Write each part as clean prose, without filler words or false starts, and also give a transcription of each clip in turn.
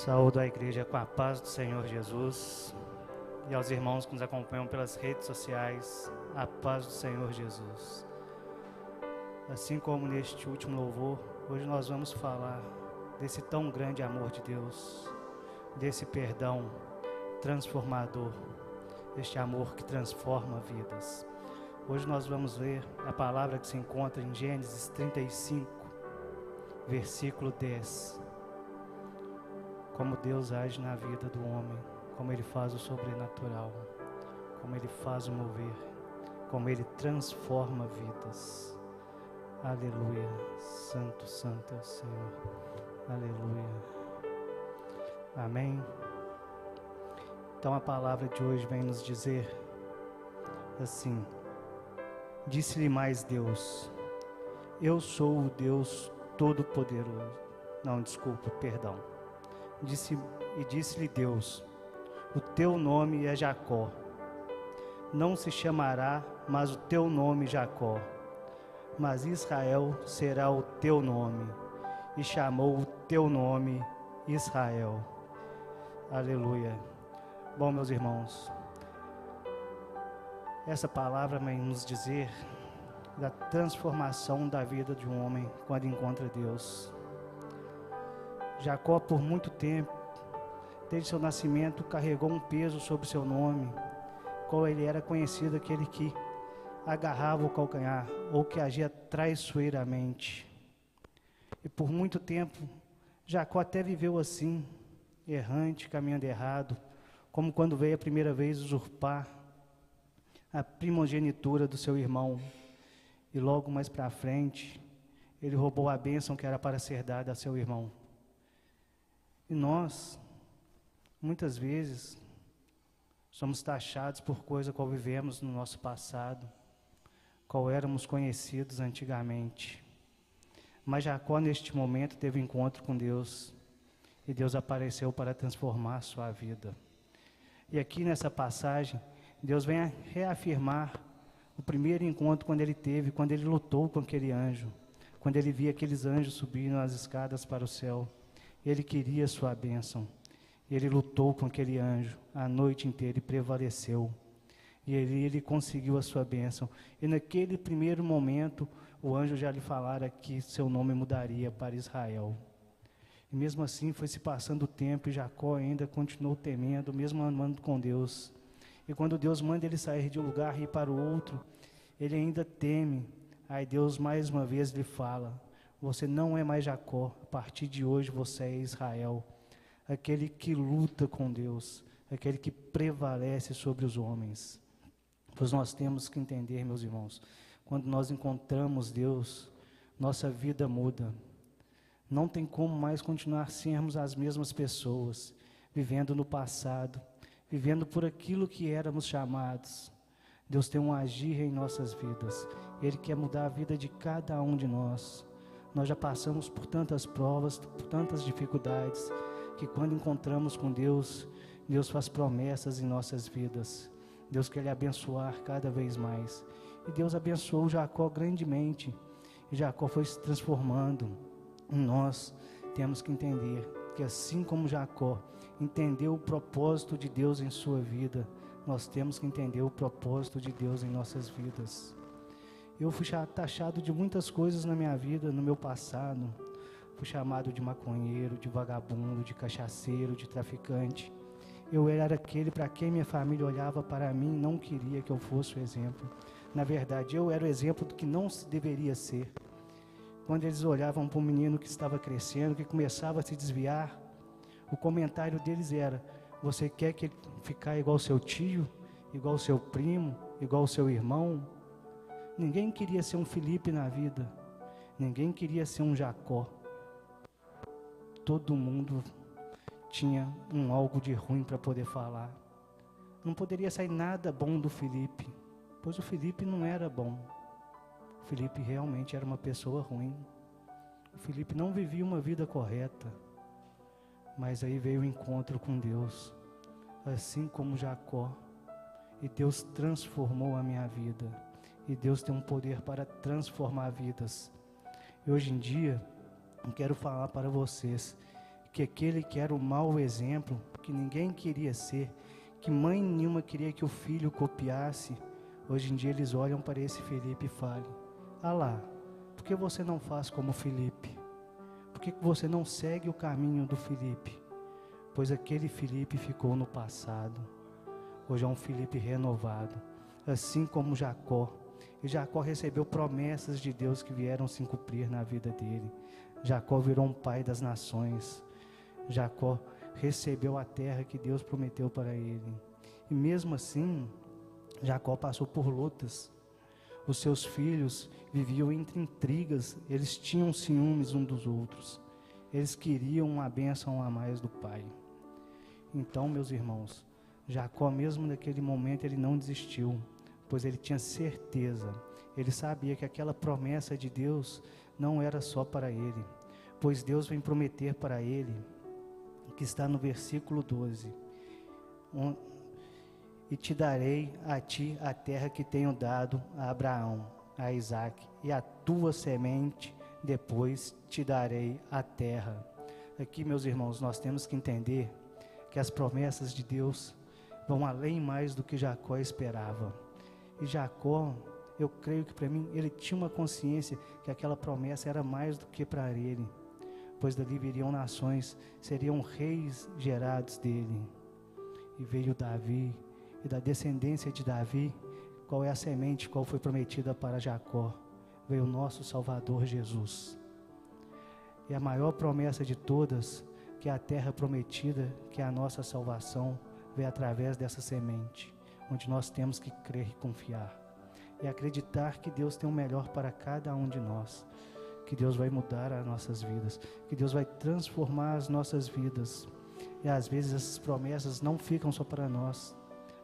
Saúdo a igreja com a paz do Senhor Jesus e aos irmãos que nos acompanham pelas redes sociais, a paz do Senhor Jesus. Assim como neste último louvor, hoje nós vamos falar desse tão grande amor de Deus, desse perdão transformador, este amor que transforma vidas. Hoje nós vamos ler a palavra que se encontra em Gênesis 35, versículo 10. Como Deus age na vida do homem, como Ele faz o sobrenatural, como Ele faz o mover, como Ele transforma vidas. Aleluia, santo, santo é o Senhor. Aleluia. Amém. Então a palavra de hoje vem nos dizer assim: disse-lhe mais Deus, eu sou o Deus Todo-Poderoso. Não, desculpa, perdão. Disse-lhe Deus, o teu nome é Jacó. Não se chamará mais o teu nome Jacó, mas Israel será o teu nome. E chamou o teu nome Israel. Aleluia. Bom, meus irmãos, essa palavra vem nos dizer da transformação da vida de um homem quando encontra Deus. Jacó, por muito tempo, desde seu nascimento, carregou um peso sobre seu nome, qual ele era conhecido, aquele que agarrava o calcanhar, ou que agia traiçoeiramente. E por muito tempo, Jacó até viveu assim, errante, caminhando errado, como quando veio a primeira vez usurpar a primogenitura do seu irmão. E logo mais para frente, ele roubou a bênção que era para ser dada a seu irmão. E nós, muitas vezes, somos taxados por coisa qual vivemos no nosso passado, qual éramos conhecidos antigamente. Mas Jacó, neste momento, teve encontro com Deus, e Deus apareceu para transformar a sua vida. E aqui nessa passagem, Deus vem a reafirmar o primeiro encontro quando ele lutou com aquele anjo, quando ele via aqueles anjos subindo as escadas para o céu. Ele queria a sua bênção. Ele lutou com aquele anjo a noite inteira e prevaleceu. E ele conseguiu a sua bênção. E naquele primeiro momento, o anjo já lhe falara que seu nome mudaria para Israel. E mesmo assim foi se passando o tempo e Jacó ainda continuou temendo, mesmo andando com Deus. E quando Deus manda ele sair de um lugar e ir para o outro, ele ainda teme. Aí Deus mais uma vez lhe fala: você não é mais Jacó, a partir de hoje você é Israel, aquele que luta com Deus, aquele que prevalece sobre os homens. Pois nós temos que entender, meus irmãos, quando nós encontramos Deus, nossa vida muda. Não tem como mais continuar sermos as mesmas pessoas, vivendo no passado, vivendo por aquilo que éramos chamados. Deus tem um agir em nossas vidas. Ele quer mudar a vida de cada um de nós. Nós já passamos por tantas provas, por tantas dificuldades, que quando encontramos com Deus, Deus faz promessas em nossas vidas. Deus quer lhe abençoar cada vez mais. E Deus abençoou Jacó grandemente. E Jacó foi se transformando. E nós temos que entender que assim como Jacó entendeu o propósito de Deus em sua vida, nós temos que entender o propósito de Deus em nossas vidas. Eu fui taxado de muitas coisas na minha vida, no meu passado. Fui chamado de maconheiro, de vagabundo, de cachaceiro, de traficante. Eu era aquele para quem minha família olhava para mim e não queria que eu fosse o exemplo. Na verdade, eu era o exemplo do que não se deveria ser. Quando eles olhavam para um menino que estava crescendo, que começava a se desviar, o comentário deles era: você quer que ele ficar igual seu tio, igual seu primo, igual seu irmão? Ninguém queria ser um Felipe na vida. Ninguém queria ser um Jacó. Todo mundo tinha algo de ruim para poder falar. Não poderia sair nada bom do Felipe, pois o Felipe não era bom. O Felipe realmente era uma pessoa ruim. O Felipe não vivia uma vida correta. Mas aí veio o encontro com Deus, assim como Jacó. E Deus transformou a minha vida. E Deus tem um poder para transformar vidas. E hoje em dia, eu quero falar para vocês que aquele que era o mau exemplo, que ninguém queria ser, que mãe nenhuma queria que o filho copiasse, hoje em dia eles olham para esse Felipe e falam: ah lá, por que você não faz como Felipe? Por que você não segue o caminho do Felipe? Pois aquele Felipe ficou no passado. Hoje é um Felipe renovado, assim como Jacó. E Jacó recebeu promessas de Deus que vieram se cumprir na vida dele. Jacó virou um pai das nações. Jacó recebeu a terra que Deus prometeu para ele. E mesmo assim, Jacó passou por lutas. Os seus filhos viviam entre intrigas, eles tinham ciúmes uns dos outros. Eles queriam uma bênção a mais do pai. Então, meus irmãos, Jacó, mesmo naquele momento, ele não desistiu, pois ele tinha certeza, ele sabia que aquela promessa de Deus não era só para ele, pois Deus vem prometer para ele, que está no versículo 12, e te darei a ti a terra que tenho dado a Abraão, a Isaque, e a tua semente depois te darei a terra. Aqui, meus irmãos, nós temos que entender que as promessas de Deus vão além mais do que Jacó esperava. E Jacó, eu creio que para mim, ele tinha uma consciência que aquela promessa era mais do que para ele, pois dali viriam nações, seriam reis gerados dele. E veio Davi, e da descendência de Davi, qual é a semente, qual foi prometida para Jacó? Veio o nosso Salvador Jesus. E a maior promessa de todas, que é a terra prometida, que é a nossa salvação, veio através dessa semente, onde nós temos que crer e confiar. E acreditar que Deus tem o melhor para cada um de nós. Que Deus vai mudar as nossas vidas. Que Deus vai transformar as nossas vidas. E às vezes essas promessas não ficam só para nós.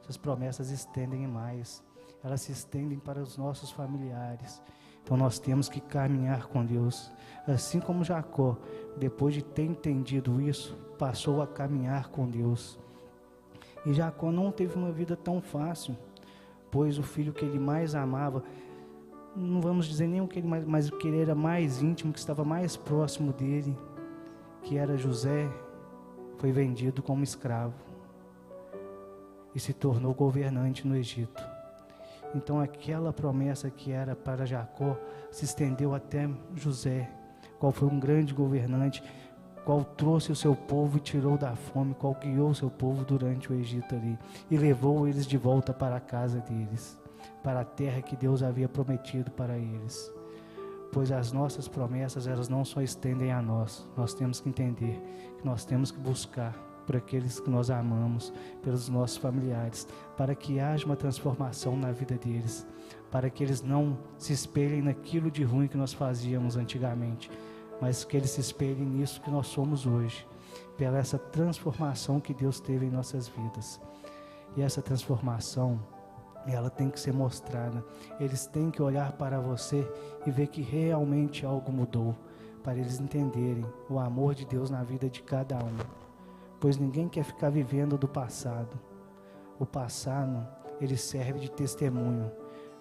Essas promessas estendem mais. Elas se estendem para os nossos familiares. Então nós temos que caminhar com Deus. Assim como Jacó, depois de ter entendido isso, passou a caminhar com Deus. E Jacó não teve uma vida tão fácil, pois o filho que ele mais amava, não vamos dizer nem o que ele mais, mas o que ele era mais íntimo, que estava mais próximo dele, que era José, foi vendido como escravo e se tornou governante no Egito. Então aquela promessa que era para Jacó se estendeu até José, qual foi um grande governante, qual trouxe o seu povo e tirou da fome, qual guiou o seu povo durante o Egito ali, e levou eles de volta para a casa deles, para a terra que Deus havia prometido para eles. Pois as nossas promessas, elas não só estendem a nós temos que entender que nós temos que buscar por aqueles que nós amamos, pelos nossos familiares, para que haja uma transformação na vida deles, para que eles não se espelhem naquilo de ruim que nós fazíamos antigamente, mas que eles se espelhem nisso que nós somos hoje, pela essa transformação que Deus teve em nossas vidas. E essa transformação, ela tem que ser mostrada. Eles têm que olhar para você e ver que realmente algo mudou, para eles entenderem o amor de Deus na vida de cada um. Pois ninguém quer ficar vivendo do passado. O passado, ele serve de testemunho,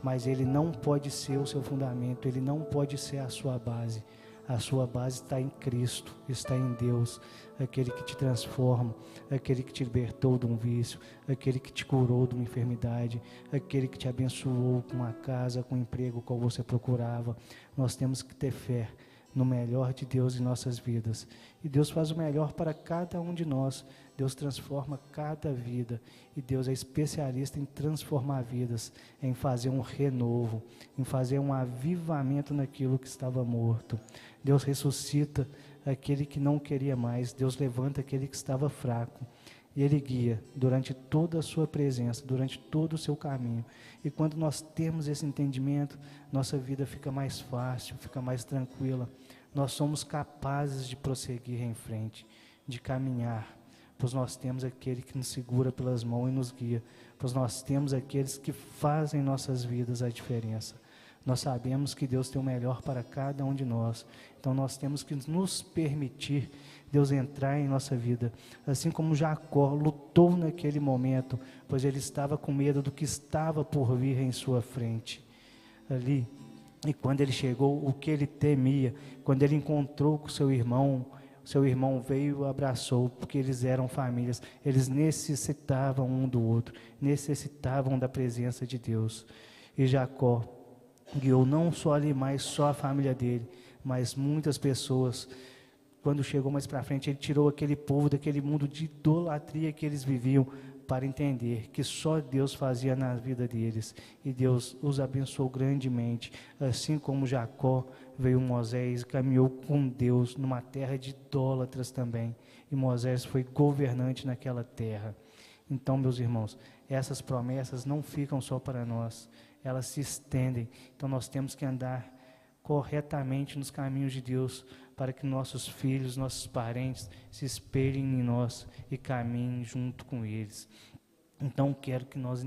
mas ele não pode ser o seu fundamento, ele não pode ser a sua base. A sua base está em Cristo, está em Deus, aquele que te transforma, aquele que te libertou de um vício, aquele que te curou de uma enfermidade, aquele que te abençoou com a casa, com o emprego qual você procurava. Nós temos que ter fé no melhor de Deus em nossas vidas. E Deus faz o melhor para cada um de nós. Deus transforma cada vida. E Deus é especialista em transformar vidas, em fazer um renovo, em fazer um avivamento naquilo que estava morto. Deus ressuscita aquele que não queria mais. Deus levanta aquele que estava fraco. E Ele guia durante toda a sua presença, durante todo o seu caminho. E quando nós temos esse entendimento, nossa vida fica mais fácil, fica mais tranquila. Nós somos capazes de prosseguir em frente, de caminhar, pois nós temos aquele que nos segura pelas mãos e nos guia, pois nós temos aqueles que fazem em nossas vidas a diferença. Nós sabemos que Deus tem o melhor para cada um de nós, então nós temos que nos permitir Deus entrar em nossa vida, assim como Jacó lutou naquele momento, pois ele estava com medo do que estava por vir em sua frente, ali, e quando ele chegou, o que ele temia, quando ele encontrou com seu irmão, seu irmão veio e o abraçou, porque eles eram famílias, eles necessitavam um do outro, necessitavam da presença de Deus. E Jacó guiou não só ali mais só a família dele, mas muitas pessoas. Quando chegou mais para frente, ele tirou aquele povo daquele mundo de idolatria que eles viviam, para entender que só Deus fazia na vida deles, e Deus os abençoou grandemente. Assim como Jacó, veio Moisés e caminhou com Deus numa terra de idólatras também, e Moisés foi governante naquela terra. Então, meus irmãos, essas promessas não ficam só para nós, elas se estendem. Então nós temos que andar corretamente nos caminhos de Deus, para que nossos filhos, nossos parentes se espelhem em nós e caminhem junto com eles. Então quero que nós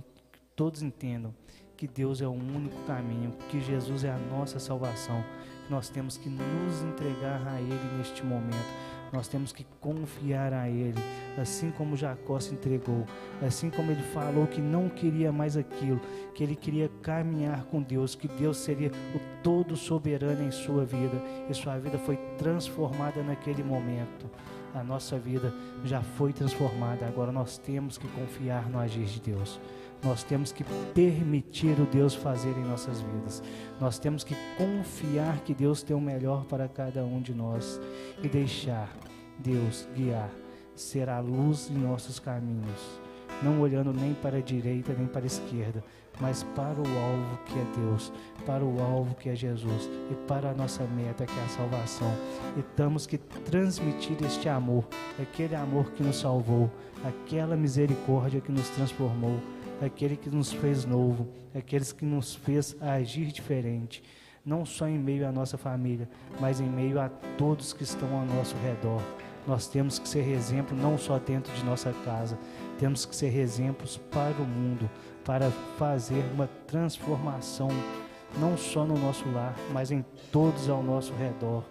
todos entendam que Deus é o único caminho, que Jesus é a nossa salvação, que nós temos que nos entregar a Ele neste momento. Nós temos que confiar a Ele, assim como Jacó se entregou, assim como ele falou que não queria mais aquilo, que ele queria caminhar com Deus, que Deus seria o todo soberano em sua vida, e sua vida foi transformada naquele momento. A nossa vida já foi transformada, agora nós temos que confiar no agir de Deus. Nós temos que permitir o Deus fazer em nossas vidas. Nós temos que confiar que Deus tem o melhor para cada um de nós e deixar Deus guiar, ser a luz em nossos caminhos, não olhando nem para a direita nem para a esquerda, mas para o alvo que é Deus, para o alvo que é Jesus e para a nossa meta que é a salvação. E temos que transmitir este amor, aquele amor que nos salvou, aquela misericórdia que nos transformou, aquele que nos fez novo, aqueles que nos fez agir diferente, não só em meio à nossa família, mas em meio a todos que estão ao nosso redor. Nós temos que ser exemplo não só dentro de nossa casa, temos que ser exemplos para o mundo, para fazer uma transformação, não só no nosso lar, mas em todos ao nosso redor,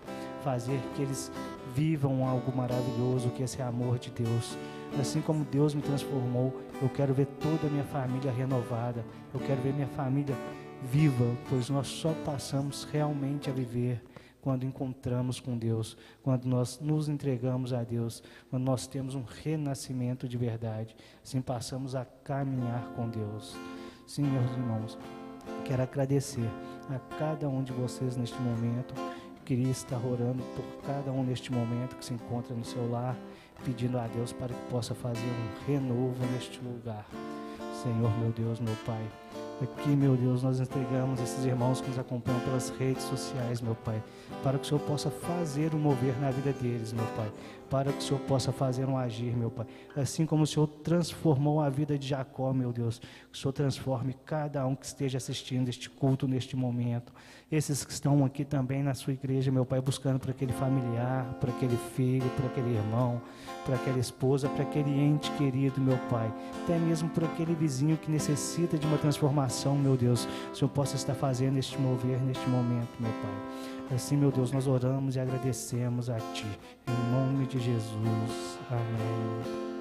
fazer que eles vivam algo maravilhoso, que é esse amor de Deus. Assim como Deus me transformou, eu quero ver toda a minha família renovada, eu quero ver minha família viva, pois nós só passamos realmente a viver quando encontramos com Deus, quando nós nos entregamos a Deus, quando nós temos um renascimento de verdade, assim passamos a caminhar com Deus. Sim, meus irmãos, quero agradecer a cada um de vocês neste momento. Queria estar orando por cada um neste momento que se encontra no seu lar, pedindo a Deus para que possa fazer um renovo neste lugar. Senhor, meu Deus, meu Pai, aqui, meu Deus, nós entregamos esses irmãos que nos acompanham pelas redes sociais, meu Pai, para que o Senhor possa fazer um mover na vida deles, meu Pai, para que o Senhor possa fazer um agir, meu Pai, assim como o Senhor transformou a vida de Jacó, meu Deus, que o Senhor transforme cada um que esteja assistindo este culto neste momento, esses que estão aqui também na sua igreja, meu Pai, buscando para aquele familiar, para aquele filho, para aquele irmão, para aquela esposa, para aquele ente querido, meu Pai, até mesmo por aquele vizinho que necessita de uma transformação, meu Deus, o Senhor possa estar fazendo este mover neste momento, meu Pai. Assim, meu Deus, nós oramos e agradecemos a Ti, em nome de Jesus. Amém.